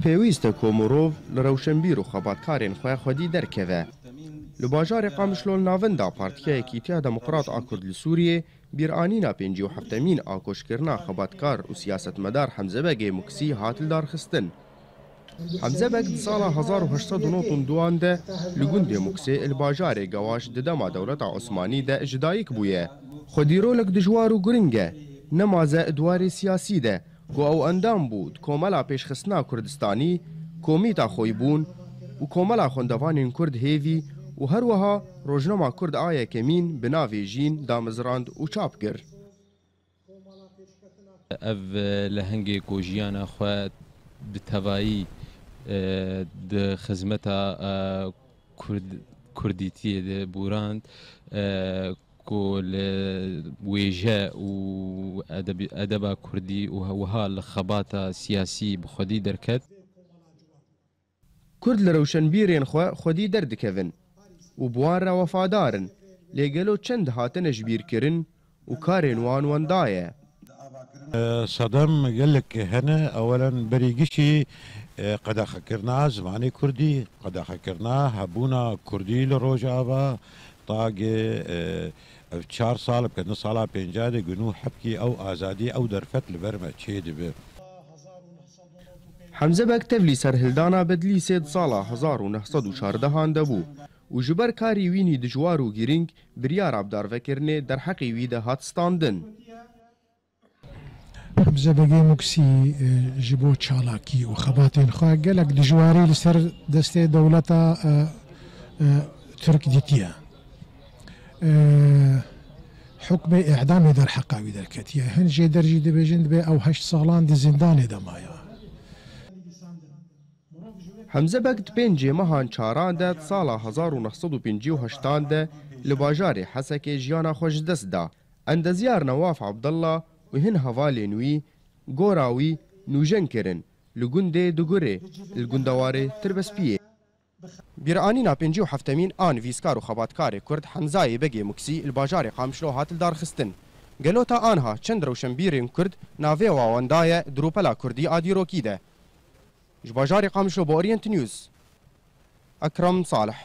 پێویستە کۆمۆرۆڤ لە ڕەوشەنبیر و خەباتکارێن خۆیان خودی دەرکەوە. لە باژارێ قامشلۆ ناوندا پارتیایەکی تیا دەموقرات ئا کورد لە سووریێ بیرئانینا 57مین ئاکۆشکردنا خەباتکار و سیاسەتمەدار حەمزە بەگێ موکسی هاتل دارخستن. حەمزە بەگ di sala 1892 de li gundê Muksê il bajarê Gewaş di dema dewleta Osmanî de ji dayîk bûye. Xwedîrolek dijwar û giring e, nemaze dwarê siyasî de ku ew endam bû di komela pêşxistina Kurdistanî, komîta xwîbûn û komela xwendevanên Kurd hêvî û her wiha rojnama Kurd a yekemîn bi navê Jîn damizrand û çap kir. Ev li hengê ku jiyana xwe bi tevayî di xizmeta Kurdîtiyê de bûrand ku li wêje û edeba Kurdî û wiha li xebata siyasî bi xwedî derket. Kurd li rewşenbîrên xwe xwedî derdikevin û bi wan re wefadar in, lê gelo çend hatine ji bîrkirin û karên wan wenda ye. صدام قال لك هنا اولا بريقشي قد خكرنا زماني كردي قد خكرنا هبونا كردي لروجابا طاقه 4 سال بكنا صالا بينجادي جنو حبكي او ازادي او درفت لبرمه تشيدي به حەمزە بەگ tevlî serhildana bedlî sêd sala 1914 de bû û ji ber karî wînî dijwar û girîng biryara bidarvekirinê derheqî wî de hat standin. حەمزە بەگێ موکسی ji bo çalakî û xebatên xwe gelek dijwarî li ser destê dewleta Türk dîtiye. Hukmê îdamê derheqa wî derketiye. Hin jê derjî dibêjin dibe ew 8 salan di zindanê de maya. حەمزە بەگ di pêncê mehan çaran de sala 1958 de li bajarê Hesekê jiyana xwe ji dest da. Endezyar Newaf Abdullah û hin hevalên wî gora wî nûjen kirin li gundê Dugurê li gundewarê Tirbespiyê. Bîranîna 57mîn a nivîskar û xebatkarê Kurd Hemzayê Begê Muksî li bajarê Qamişlo hatil darxistin. Gelota anha çend rewşenbîrên Kurd navê wa wenda ye di rûpela Kurdî a dîrokî de. Ji bajarê Qamişlo bo Orient News, Ekrem Salih.